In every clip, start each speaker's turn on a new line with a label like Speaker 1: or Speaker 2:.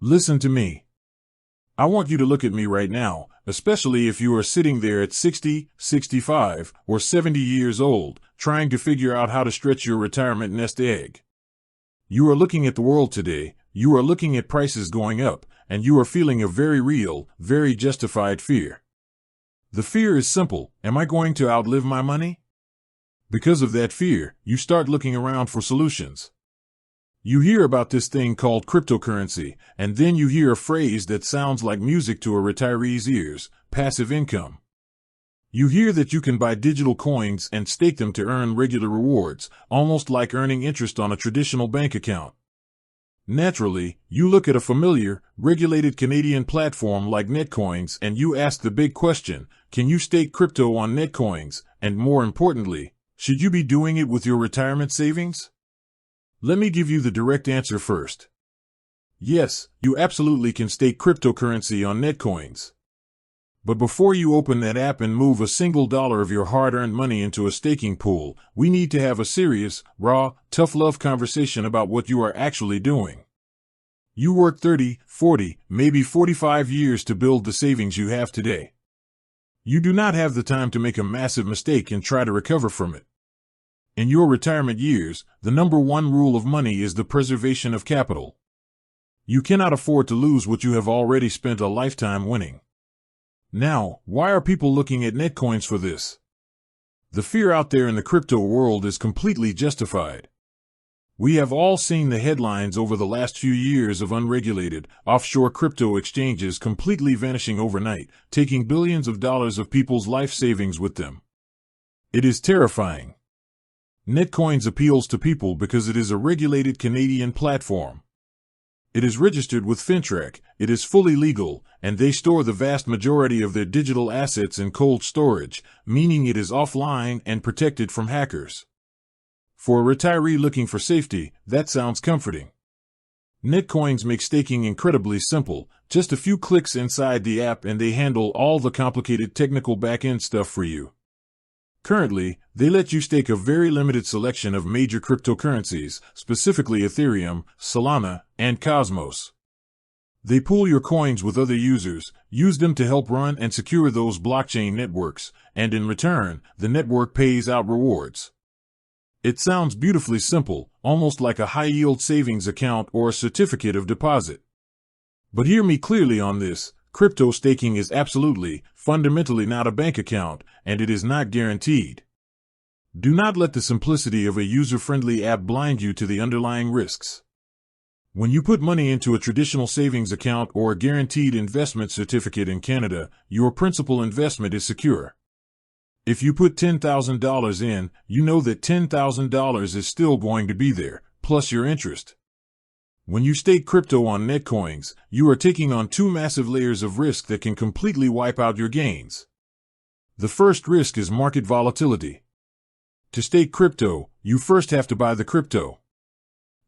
Speaker 1: Listen to me. I want you to look at me right now, especially if you are sitting there at 60, 65, or 70 years old, trying to figure out how to stretch your retirement nest egg. You are looking at the world today, you are looking at prices going up, and you are feeling a very real, very justified fear. The fear is simple: am I going to outlive my money? Because of that fear, you start looking around for solutions. You hear about this thing called cryptocurrency, and then you hear a phrase that sounds like music to a retiree's ears: passive income. You hear that you can buy digital coins and stake them to earn regular rewards, almost like earning interest on a traditional bank account. Naturally, you look at a familiar, regulated Canadian platform like Netcoins and you ask the big question: can you stake crypto on Netcoins? And more importantly, should you be doing it with your retirement savings? Let me give you the direct answer first. Yes, you absolutely can stake cryptocurrency on Netcoins. But before you open that app and move a single dollar of your hard-earned money into a staking pool, we need to have a serious, raw, tough love conversation about what you are actually doing. You worked 30, 40, maybe 45 years to build the savings you have today. You do not have the time to make a massive mistake and try to recover from it. In your retirement years, the number one rule of money is the preservation of capital. You cannot afford to lose what you have already spent a lifetime winning. Now, why are people looking at Netcoins for this? The fear out there in the crypto world is completely justified. We have all seen the headlines over the last few years of unregulated, offshore crypto exchanges completely vanishing overnight, taking billions of dollars of people's life savings with them. It is terrifying. Netcoins appeals to people because it is a regulated Canadian platform. It is registered with FINTRAC, it is fully legal, and they store the vast majority of their digital assets in cold storage, meaning it is offline and protected from hackers. For a retiree looking for safety, that sounds comforting. Netcoins make staking incredibly simple: just a few clicks inside the app and they handle all the complicated technical back-end stuff for you. Currently, they let you stake a very limited selection of major cryptocurrencies, specifically Ethereum, Solana, and Cosmos. They pool your coins with other users, use them to help run and secure those blockchain networks, and in return, the network pays out rewards. It sounds beautifully simple, almost like a high-yield savings account or a certificate of deposit. But hear me clearly on this: crypto staking is absolutely, fundamentally not a bank account, and it is not guaranteed. Do not let the simplicity of a user-friendly app blind you to the underlying risks. When you put money into a traditional savings account or a guaranteed investment certificate in Canada, your principal investment is secure. If you put $10,000 in, you know that $10,000 is still going to be there, plus your interest. When you stake crypto on Netcoins, you are taking on two massive layers of risk that can completely wipe out your gains. The first risk is market volatility. To stake crypto, you first have to buy the crypto.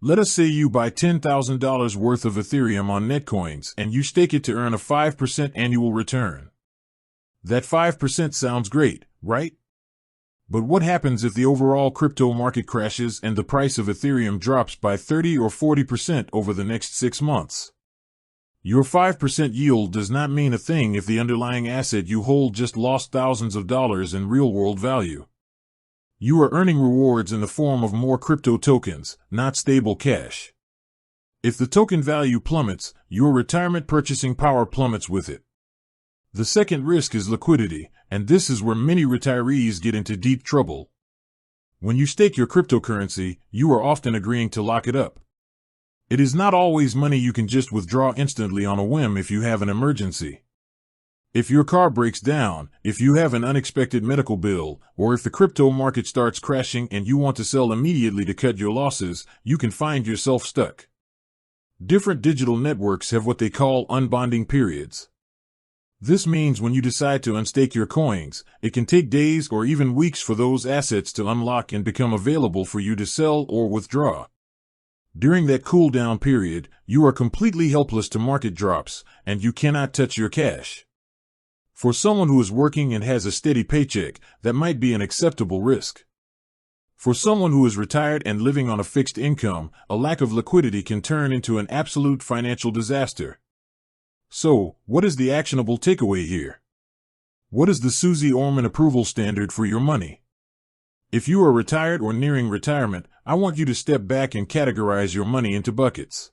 Speaker 1: Let us say you buy $10,000 worth of Ethereum on Netcoins and you stake it to earn a 5% annual return. That 5% sounds great, right? But what happens if the overall crypto market crashes and the price of Ethereum drops by 30 or 40% over the next 6 months? Your 5% yield does not mean a thing if the underlying asset you hold just lost thousands of dollars in real-world value. You are earning rewards in the form of more crypto tokens, not stable cash. If the token value plummets, your retirement purchasing power plummets with it. The second risk is liquidity, and this is where many retirees get into deep trouble. When you stake your cryptocurrency, you are often agreeing to lock it up. It is not always money you can just withdraw instantly on a whim if you have an emergency. If your car breaks down, if you have an unexpected medical bill, or if the crypto market starts crashing and you want to sell immediately to cut your losses, you can find yourself stuck. Different digital networks have what they call unbonding periods. This means when you decide to unstake your coins, it can take days or even weeks for those assets to unlock and become available for you to sell or withdraw. During that cool-down period, you are completely helpless to market drops, and you cannot touch your cash. For someone who is working and has a steady paycheck, that might be an acceptable risk. For someone who is retired and living on a fixed income, a lack of liquidity can turn into an absolute financial disaster. So, what is the actionable takeaway here? What is the Susie Orman approval standard for your money? If you are retired or nearing retirement, I want you to step back and categorize your money into buckets.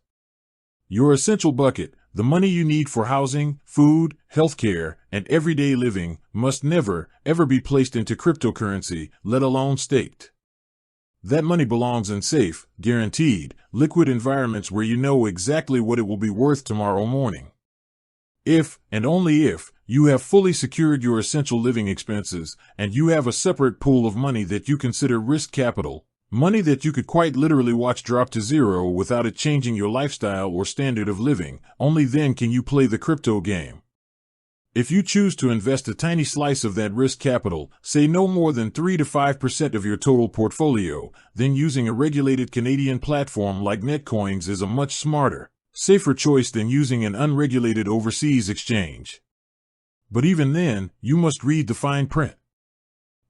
Speaker 1: Your essential bucket, the money you need for housing, food, healthcare, and everyday living, must never, ever be placed into cryptocurrency, let alone staked. That money belongs in safe, guaranteed, liquid environments where you know exactly what it will be worth tomorrow morning. If, and only if, you have fully secured your essential living expenses, and you have a separate pool of money that you consider risk capital, money that you could quite literally watch drop to zero without it changing your lifestyle or standard of living, only then can you play the crypto game. If you choose to invest a tiny slice of that risk capital, say no more than 3 to 5% of your total portfolio, then using a regulated Canadian platform like Netcoins is a much smarter, safer choice than using an unregulated overseas exchange. But even then, you must read the fine print.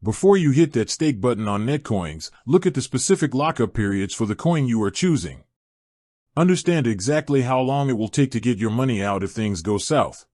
Speaker 1: Before you hit that stake button on Netcoins, look at the specific lockup periods for the coin you are choosing. Understand exactly how long it will take to get your money out if things go south.